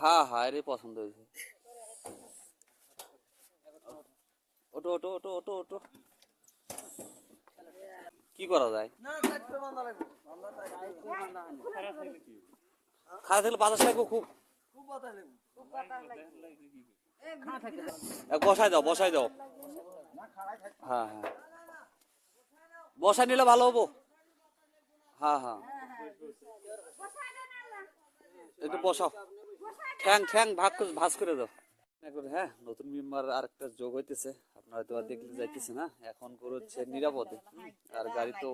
হ্যাঁ হ্যাঁ, এরই পছন্দ হয়েছে। ওটো ওটো ওটো ওটো ওটো, কি করা যায়? খাওয়া থাকলে বাতাস লাগবে খুব। বসাই দাও বসাই দাও। হ্যাঁ হ্যাঁ, বসাই নিলে ভালো হবো। হ্যাঁ হ্যাঁ, একটু বসাও। ঠ্যাং ঠ্যাং ভাজ করে দাও। হ্যাঁ, নতুন মেম্বার আর একটা যোগ হইতেছে, আপনারা তো আর দেখতে যাইতেছে না, এখন করে হচ্ছে নিরাপদে। আর গাড়ি তো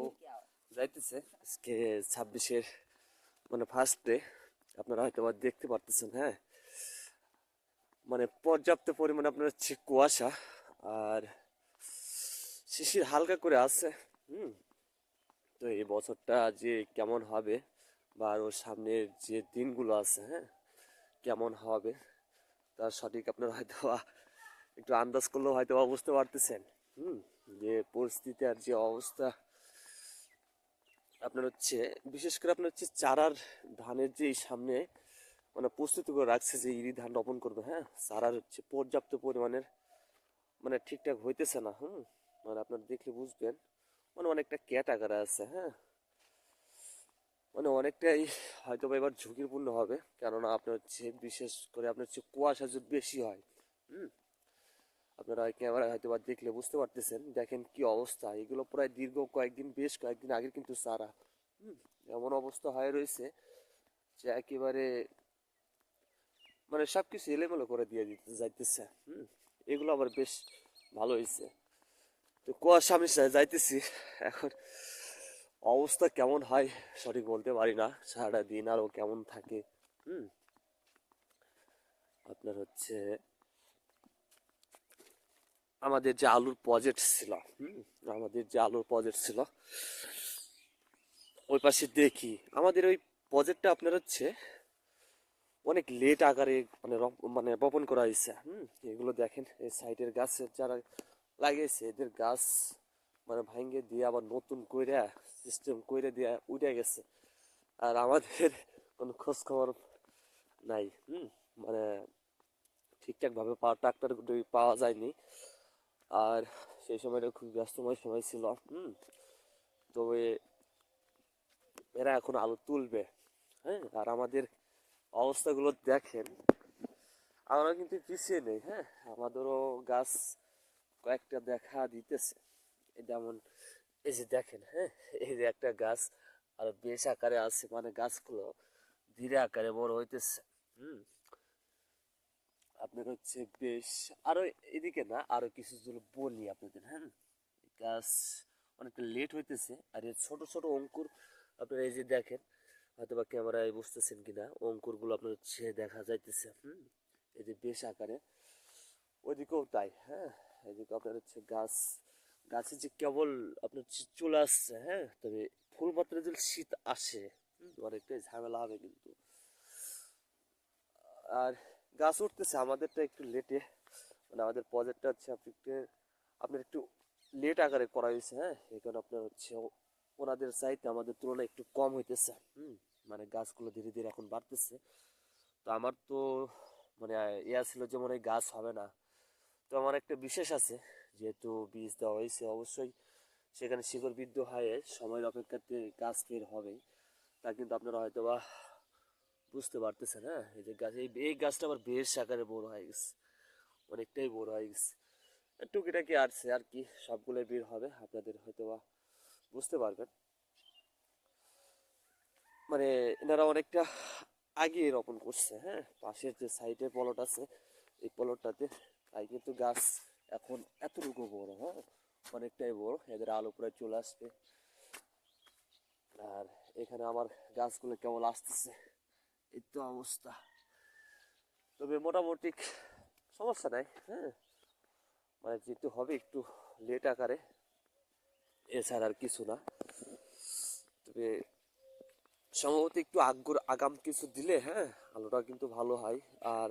যাইতেছে আজকে 26-এর মানে ফার্স্ট ডে। আপনারা হয়তো আবার দেখতে পারতেছেন, হ্যাঁ, মানে পর্যাপ্ত পরিমাণে আপনার হচ্ছে কুয়াশা, আর শিশির হালকা করে আছে। তো এই বছরটা যে কেমন হবে, বা আরও সামনের যে দিনগুলো আছে, হ্যাঁ, কেমন হবে তার সঠিক আপনারা হয়তো একটু আন্দাজ করলেও হয়তো বুঝতে পারতেছেন। যে পরিস্থিতি আর যে অবস্থা আপনার হচ্ছে, বিশেষ করে আপনার হচ্ছে চারার ধানের যে সামনে মানে প্রস্তুতি করে রাখছে যে ইরি ধান রোপণ করবে, হ্যাঁ, চারার হচ্ছে পর্যাপ্ত পরিমাণের মানে ঠিকঠাক হইতেছে না। মানে আপনার দেখলে বুঝবেন, মানে অনেকটা ক্যাট আকারে আছে, হ্যাঁ, মানে অনেকটাই হয়তো বা এবার ঝুঁকিপূর্ণ হবে, কেননা আপনার হচ্ছে বিশেষ করে আপনার হচ্ছে কুয়াশা যদি বেশি হয়। আপনারা ক্যামেরায় হয়তো বা দেখলে বুঝতে পারতেছেন, দেখেন কি অবস্থা, এগুলো প্রায় দীর্ঘ কয়েকদিন, বেশ কয়েকদিন আগে কিন্তু সারা এমন অবস্থা হয়ে রয়েছে যে একেবারে মানে সবকিছু এলোমেলো করে দিয়ে দিতে যাইতেছে। এগুলো আবার বেশ ভালো হয়েছে। তো কুয়াশা আমি যাইতেছি এখন, অবস্থা কেমন হয় সঠিক বলতে পারি না, সারাটা দিন আরও কেমন থাকে। আপনার হচ্ছে আমাদের যে আলুর প্রজেক্ট ছিল, আমাদের যে আলুর প্রজেক্ট ছিল ওই পাশে দেখি আমাদের ওই প্রজেক্টটা আপনার হচ্ছে অনেক লেট আকারে মানে মানে বপন করা হয়েছে। এগুলো দেখেন, এই সাইডের গাছের যারা লাগিয়েছে এদের গাছ মানে ভাঙ্গে দিয়ে আবার নতুন কইরা সিস্টেম কইরে দিয়ে উঠে গেছে, আর আমাদের কোনো খোঁজ খবর নাই। মানে ঠিকঠাক ভাবে ট্রাক্টর পাওয়া যায়নি, আর সেই সময়টা খুব ব্যস্তময় সময় ছিল। তবে এরা এখন আলু তুলবে, হ্যাঁ, আর আমাদের অবস্থাগুলো দেখেন, আমরা কিন্তু পিছিয়ে নেই, হ্যাঁ, আমাদেরও গাছ কয়েকটা দেখা দিতেছে। যেমন এই যে দেখেন, হ্যাঁ, এই যে একটা গাছ আর বেশ আকারে আছে, মানে গাছগুলো ধীরে আকারে বড় হইতেছে। হুম আপনার হচ্ছে বেশ আরো এদিকে না, আরো কিছু যদি বলি আপনাদের, হ্যাঁ, গাছ অনেকটা লেট হইতেছে, আর এর ছোট ছোট অঙ্কুর আপনারা এই যে দেখেন, হয়তো বা ক্যামেরায় বুঝতেছেন কিনা, অঙ্কুর গুলো আপনার হচ্ছে দেখা যাইতেছে। এই যে বেশ আকারে, ওইদিকেও তাই, হ্যাঁ, এদিকে আপনার হচ্ছে গাছ, গাছে যে কেবল আপনার চলে আসছে, হ্যাঁ, তবে ফুল মাত্রা যদি শীত আসে অনেকটাই ঝামেলা হবে কিন্তু। আর গাছ উঠতেছে আমাদেরটা একটু লেটে, মানে আমাদের প্রজেক্টটা হচ্ছে আপনার একটু লেট আকারে করা হয়েছে, হ্যাঁ, এই কারণে আপনার হচ্ছে ওনাদের চাইতে আমাদের তুলনায় একটু কম হইতেছে। মানে গাছগুলো ধীরে ধীরে এখন বাড়তেছে। তো আমার তো মানে ইয়া ছিল যে মনে হয় গাছ হবে না, তো আমার একটা বিশেষ আছে, যেহেতু বীজ দেওয়া হয়েছে অবশ্যই সেখানে শিকড় বৃদ্ধ হয়ে সময়ের অপেক্ষাতে গাছ বের হবে। তা কিন্তু আপনারা হয়তো বা বুঝতে পারতেছেন, হ্যাঁ, এই যে গাছ, এই গাছটা আবার বেশ আকারে বড় হয়ে গেছে, অনেকটাই বড় হয়ে গেছে। টুকিটাকি আসছে আর কি, সবগুলোই বের হবে, আপনাদের হয়তো বা বুঝতে পারবেন। মানে এনারা অনেকটা আগে রোপণ করছে, হ্যাঁ, পাশের যে সাইডে প্লট আছে এই প্লটটাতে, তাই কিন্তু গাছ এখন এতটুকু বড়, হ্যাঁ, অনেকটাই বড়, এদের আলো প্রায় চলে আসবে। আর এখানে আমার গাছগুলো কেবল আসতেছে, এই তো অবস্থা। তবে মোটামুটি সমস্যা নাই, হ্যাঁ, মানে যেহেতু হবে একটু লেট আকারে, এছাড়া আর কিছু না। তবে সম্ভবত একটু আগাম কিছু দিলে, হ্যাঁ, আলুটা কিন্তু ভালো হয়, আর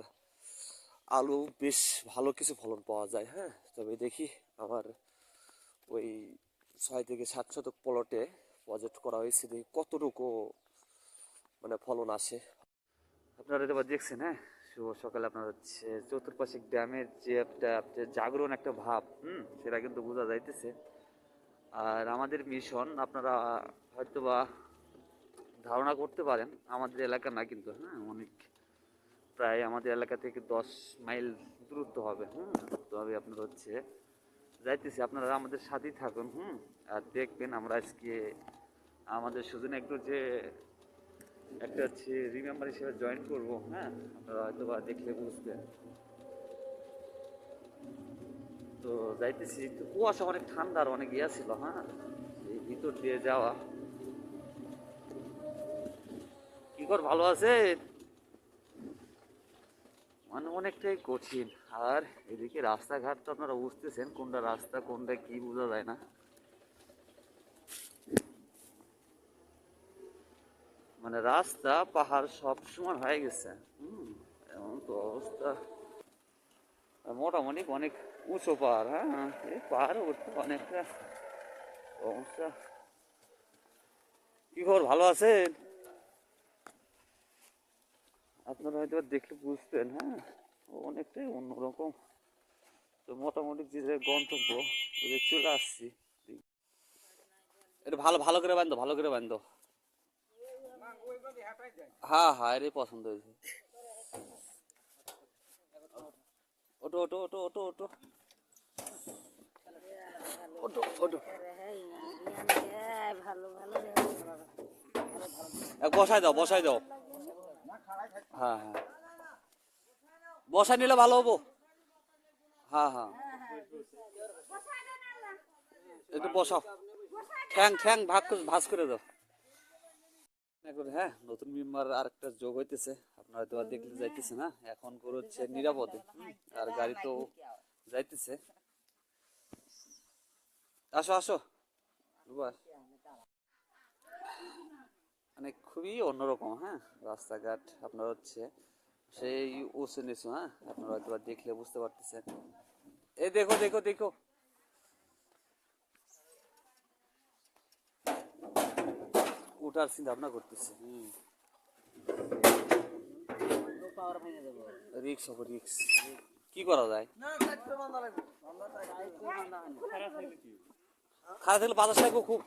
আলু বেশ ভালো কিছু ফলন পাওয়া যায়, হ্যাঁ। তবে দেখি আমার ওই 6 থেকে 7 শতক প্লটে প্রজেক্ট করা হয়েছে, দেখি কতটুকু মানে ফলন আসে। আপনারা এবার দেখছেন, হ্যাঁ, শুভ সকালে আপনার হচ্ছে চতুর্পাশিক ড্যামের যে একটা যে জাগরণ একটা ভাব, সেটা কিন্তু বোঝা যাইতেছে। আর আমাদের মিশন আপনারা হয়তোবা ধারণা করতে পারেন, আমাদের এলাকা না কিন্তু, হ্যাঁ, অনেক, প্রায় আমাদের এলাকা থেকে 10 মাইল দূরত্ব হবে। তবে আপনার হচ্ছে যাইতেছি, আপনারা আমাদের সাথেই থাকুন। আর দেখবেন আমরা আজকে আমাদের সুজনে একটু যে একটা হচ্ছে রিমেম্বার হিসেবে জয়েন করবো, হ্যাঁ, আপনারা হয়তো বা দেখলে বুঝবেন। তো যাইতেছি, একটু কুয়াশা, অনেক ঠান্ডা আর অনেক ইয়া ছিল, হ্যাঁ, এই ভিতর দিয়ে যাওয়া। কি কর, ভালো আছে? মানে অনেকটাই কঠিন। আর এদিকে রাস্তাঘাট তো আপনারা বুঝতেছেন, কোনটা রাস্তা কোনটা কি বোঝা যায় না। মানে রাস্তা পাহাড় সব সমান হয়ে গেছে। এমন তো অবস্থা। আর মোটামুটি অনেক উঁচু পাহাড়, হ্যাঁ, এই পাহাড় উঠতে অনেকটা সমস্যা। কি খবর, ভালো আছেন? আপনারা হয়তো দেখলে বুঝতেন, হ্যাঁ, অনেকটাই অন্যরকম। তো মোটামুটি যে যে গন্তব্য, ওই যে চলে আসছি। এটা ভালো ভালো করে বান্ধো, ভালো করে বান্ধো। হ্যাঁ হ্যাঁ, এটাই পছন্দ হয়েছে। ওটো ওটো ওটো ওটো ওটো ওটো ওটো। বসাই দাও, বসাই দাও। হ্যাঁ হ্যাঁ, বসাই নিলে ভালো হবো। হ্যাঁ হ্যাঁ, একটু বসাও। ঠ্যাং ঠ্যাং ভাঁজ করে দাও। হ্যাঁ, নতুন মেম্বার আরেকটা যোগ হইতেছে, আপনারা হয়তো আর দেখতে যাইতেছে না, এখন করে হচ্ছে নিরাপদে। আর গাড়ি তো যাইতেছে। আসো আসো, বাস। মানে খুবই অন্যরকম, হ্যাঁ, রাস্তাঘাট আপনার হচ্ছে সেই উঁচু নিচু, হ্যাঁ, আপনারা হয়তো আর দেখলে বুঝতে পারতেছেন। এই দেখো দেখো দেখো, ওটার চিন্তা ভাবনা করতেছে। রিক্স হবে, রিক্স। কি করা যায়? খারাপ থাকলে বাতাস লাগবে খুব।